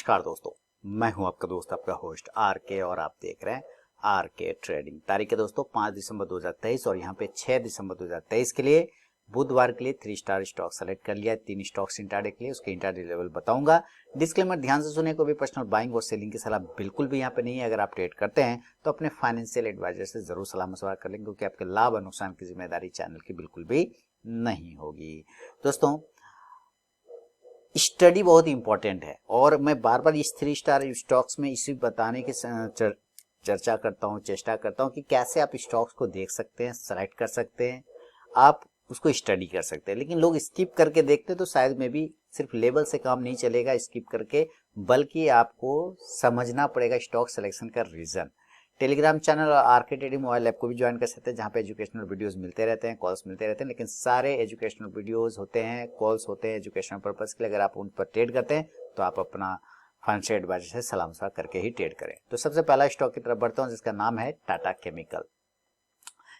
नमस्कार दोस्तों, मैं हूं आपका दोस्त आपका होस्ट आर के और आप देख रहे हैं आर के ट्रेडिंग। तारीख है दोस्तों 5 दिसंबर 2023 और यहां पे 6 दिसंबर 2023 के लिए बुधवार के लिए 3 स्टार स्टॉक सेलेक्ट कर लिया है। 3 स्टॉक्स इंट्राडे के लिए, उसके इंट्राडे लेवल बताऊंगा। डिस्क्लेमर ध्यान से सुने, कोई भी पर्सनल बाइंग और सेलिंग की सलाह बिल्कुल भी यहाँ पे नहीं है। अगर आप ट्रेड करते हैं तो अपने फाइनेंशियल एडवाइजर से जरूर सलाह मशवरा कर लेंगे, क्योंकि आपके लाभ और नुकसान की जिम्मेदारी चैनल की बिल्कुल भी नहीं होगी। दोस्तों स्टडी बहुत इंपॉर्टेंट है और मैं बार बार इस 3 स्टार स्टॉक्स में इसी बताने की चर्चा करता हूँ, चेष्टा करता हूँ कि कैसे आप स्टॉक्स को देख सकते हैं, सेलेक्ट कर सकते हैं, आप उसको स्टडी कर सकते हैं। लेकिन लोग स्किप करके देखते तो शायद में भी सिर्फ लेवल से काम नहीं चलेगा स्किप करके, बल्कि आपको समझना पड़ेगा स्टॉक सिलेक्शन का रीजन। टेलीग्राम चैनल और आरके ट्रेडिंग मोबाइल ऐप को भी ज्वाइन कर सकते हैं, जहाँ पे एजुकेशनल वीडियोस मिलते रहते हैं, कॉल्स मिलते रहते हैं। लेकिन सारे एजुकेशनल वीडियोस होते हैं, कॉल्स होते हैं एजुकेशनल पर्पस के लिए। अगर आप उन पर ट्रेड करते हैं तो आप अपना फाइनेंशियल एडवाइजर से सलाह मशवरा करके ही ट्रेड करें। तो सबसे पहला स्टॉक की तरफ बढ़ता हूँ, जिसका नाम है टाटा केमिकल।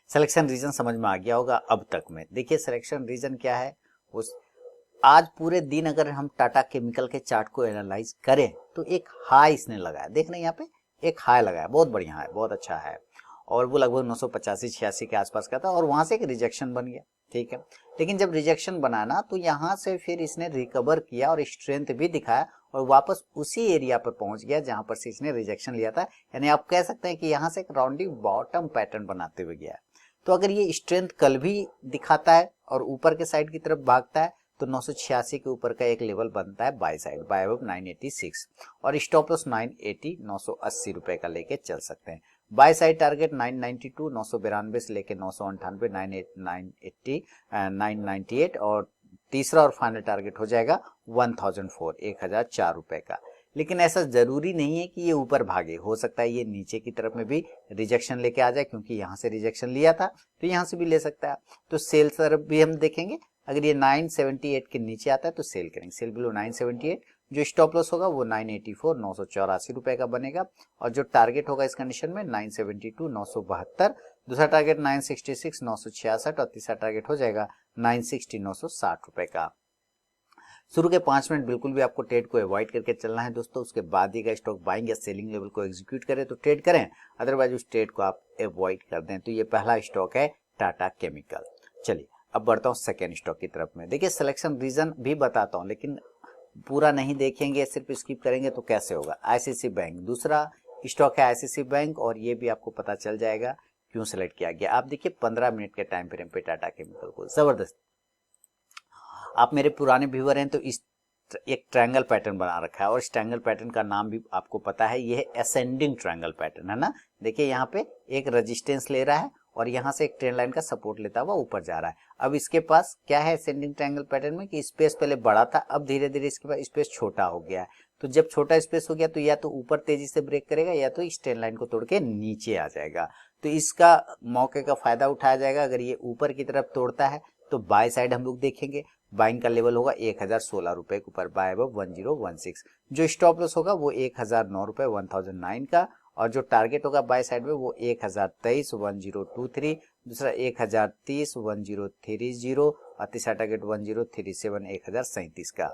सिलेक्शन रीजन समझ में आ गया होगा अब तक में। देखिए सिलेक्शन रीजन क्या है, उस आज पूरे दिन अगर हम टाटा केमिकल के चार्ट को एनालाइज करें तो एक हाई इसने लगाया, देख रहे हैं यहाँ पे एक हाई लगाया, बहुत बढ़िया है, बहुत अच्छा है, और वो लगभग 985-86 के आसपास का था और वहां से एक रिजेक्शन बन गया, ठीक है। लेकिन जब रिजेक्शन बनाना तो यहाँ से फिर इसने रिकवर किया और स्ट्रेंथ भी दिखाया और वापस उसी एरिया पर पहुंच गया जहां पर से इसने रिजेक्शन लिया था। यानी आप कह सकते हैं कि यहाँ से एक राउंडिंग बॉटम पैटर्न बनाते हुए गया है। तो अगर ये स्ट्रेंथ कल भी दिखाता है और ऊपर के साइड की तरफ भागता है तो 986 के ऊपर का एक लेवल बनता है बाय साइड, बाय अबव 986, और स्टॉप लॉस 980 980 रुपए का लेके चल सकते हैं। बाय साइड टारगेट 992 992 से लेके 998 980 998, और तीसरा और फाइनल टारगेट हो जाएगा 1004 1004 रुपए का। लेकिन ऐसा जरूरी नहीं है कि ये ऊपर भागे, हो सकता है ये नीचे की तरफ में भी रिजेक्शन लेके आ जाए, क्योंकि यहाँ से रिजेक्शन लिया था तो यहाँ से भी ले सकता है। तो सेल तरफ भी हम देखेंगे, अगर ये 978 के नीचे आता है तो सेल करेंगे, सेल बिलो 978। जो स्टॉप लॉस होगा वो 984 984 रुपए का बनेगा, और जो टारगेट होगा इस कंडीशन में 972 972, दूसरा टारगेट 966 966, और तीसरा टारगेट हो जाएगा 960 960 रुपए का। शुरू के 5 मिनट बिल्कुल भी आपको ट्रेड को अवॉइड करके चलना है दोस्तों। उसके बाद ही का स्टॉक बाइंग या सेलिंग लेवल को एग्जीक्यूट करें तो ट्रेड करें, अदरवाइज उस ट्रेड को आप अवॉइड कर दें। तो ये पहला स्टॉक है टाटा केमिकल। चलिए अब बढ़ता हूँ सेकेंड स्टॉक की तरफ में। देखिए सिलेक्शन रीजन भी बताता हूँ, लेकिन पूरा नहीं देखेंगे, सिर्फ स्किप करेंगे तो कैसे होगा। आईसीसी बैंक दूसरा स्टॉक है, आईसीसी बैंक, और ये भी आपको पता चल जाएगा क्यों सिलेक्ट किया गया। आप देखिए 15 मिनट के टाइम फ्रेम पे टाटा केमिकल को, जबरदस्त। आप मेरे पुराने व्यूअर हैं तो इस एक ट्रायंगल पैटर्न बना रखा है, और इस ट्रायंगल पैटर्न का नाम भी आपको पता है, ये है असेंडिंग ट्रायंगल पैटर्न, है ना। देखिए यहाँ पे एक रेजिस्टेंस ले रहा है और यहाँ से एक ट्रेंड लाइन का सपोर्ट लेता हुआ ऊपर जा रहा है। अब इसके पास क्या है असेंडिंग ट्रायंगल पैटर्न में कि स्पेस पहले बड़ा था, अब धीरे धीरे इसके पास स्पेस छोटा हो गया है। तो जब छोटा स्पेस हो गया तो या तो ऊपर तेजी से ब्रेक करेगा या तो इस ट्रेंड लाइन को तोड़ के नीचे आ जाएगा। तो इसका मौके का फायदा उठाया जाएगा। अगर ये ऊपर की तरफ तोड़ता है तो बाय साइड हम लोग देखेंगे, बाइंग का लेवल होगा 1016 रुपए के ऊपर, बाय अबव 1016। जो स्टॉप लॉस होगा वो 1009 रुपए 1009 का, और जो टारगेट होगा बाय साइड में वो 1023 1023, दूसरा 1030 1030, और तीसरा टारगेट 1037 1037 का।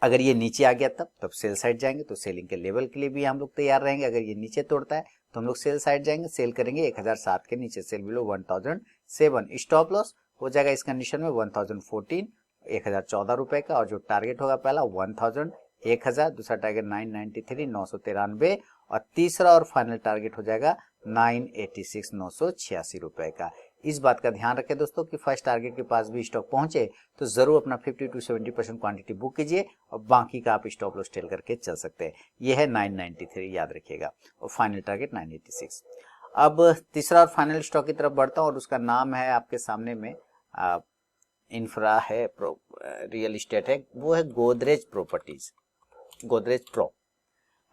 अगर ये नीचे आ गया तब सेल साइड जाएंगे, तो सेलिंग के लेवल के लिए भी हम लोग तैयार रहेंगे। अगर ये नीचे तोड़ता है तो हम लोग सेल साइड जाएंगे, सेल करेंगे 1007 के नीचे, सेल बिलो 1007। स्टॉप लॉस हो जाएगा इस कंडीशन में 1014 1014 रुपए का, और जो टारगेट होगा पहला 1000 1000, दूसरा टारगेट 993 993, और तीसरा और फाइनल टारगेट हो जाएगा 986 986 रुपए का। इस बात का ध्यान रखें दोस्तों कि फर्स्ट टारगेट के पास भी स्टॉक पहुंचे तो जरूर अपना 50 to 70% क्वांटिटी बुक कीजिए, और बाकी का आप स्टॉप लॉस टेल करके चल सकते हैं। यह है 993, याद रखिएगा, और फाइनल टारगेट 986। अब तीसरा और फाइनल स्टॉक की तरफ बढ़ता हूं, और उसका नाम है आपके सामने में इंफ्रा है, रियल एस्टेट है, वो है गोदरेज प्रॉपर्टीज, गोदरेज प्रो,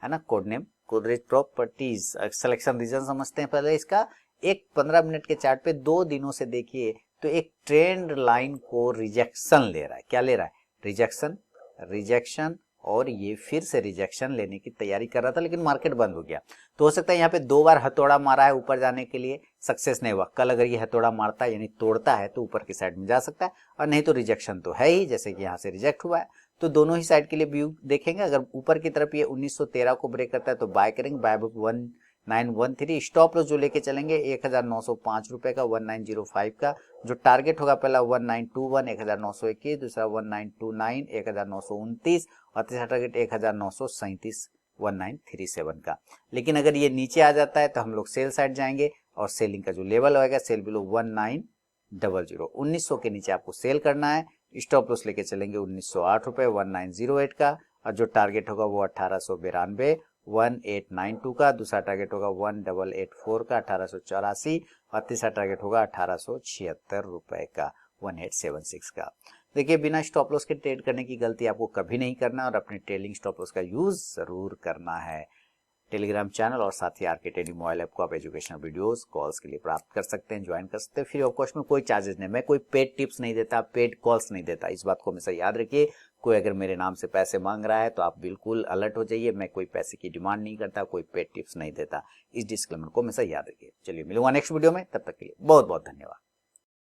है ना, code name Godrej properties. Selection reason समझते हैं पहले इसका। एक 15 मिनट के चार्ट पे 2 दिनों से देखिए तो एक ट्रेंड लाइन को रिजेक्शन ले रहा है। क्या ले रहा है? रिजेक्शन, रिजेक्शन, और ये फिर से रिजेक्शन लेने की तैयारी कर रहा था, लेकिन मार्केट बंद हो गया। तो हो सकता है यहाँ पे 2 बार हथौड़ा मारा है ऊपर जाने के लिए, सक्सेस नहीं हुआ। कल अगर ये हथौड़ा मारता है यानी तोड़ता है तो ऊपर की साइड में जा सकता है, और नहीं तो रिजेक्शन तो है ही, जैसे कि यहाँ से रिजेक्ट हुआ है। तो दोनों ही साइड के लिए व्यू देखेंगे। अगर ऊपर की तरफ ये 1913 को ब्रेक करता है तो बाय करेंगे, बाय बुक 1913। स्टॉप लॉस जो लेके चलेंगे 1905 रुपए का, 1905 का। जो टारगेट होगा पहला 1921 1921, दूसरा 1929 1929 और तीसरा टारगेट 1937 1937 का। लेकिन अगर ये नीचे आ जाता है तो हम लोग सेल साइड जाएंगे और सेलिंग का जो लेवल होगा सेल बिलो 1900, 1900 के नीचे आपको सेल करना है। स्टॉप लॉस लेके चलेंगे 1908 रुपए 1908 का, और जो टारगेट होगा वो 1892 1892 का, दूसरा टारगेट होगा 1884 का 1884, और तीसरा टारगेट होगा 1876 रुपए का 1876 का। देखिए बिना स्टॉप लॉस के ट्रेड करने की गलती आपको कभी नहीं करना और अपने ट्रेलिंग स्टॉप लॉस का यूज जरूर करना है। टेलीग्राम चैनल और साथ ही आरके ट्रेडिंग मोबाइल ऐप को आप एजुकेशनल वीडियोस कॉल्स के लिए प्राप्त कर सकते हैं, ज्वाइन कर सकते हैं। फ्री ऑफ कॉस्ट में कोई चार्जेस नहीं, मैं कोई पेड टिप्स नहीं देता, पेड कॉल्स नहीं देता, इस बात को हमेशा याद रखिए। कोई अगर मेरे नाम से पैसे मांग रहा है तो आप बिल्कुल अलर्ट हो जाइए, मैं कोई पैसे की डिमांड नहीं करता, कोई पेड टिप्स नहीं देता, इस डिस्क्लेमर को हमेशा याद रखिए। चलिए मिलूंगा नेक्स्ट वीडियो में, तब तक के लिए बहुत बहुत धन्यवाद।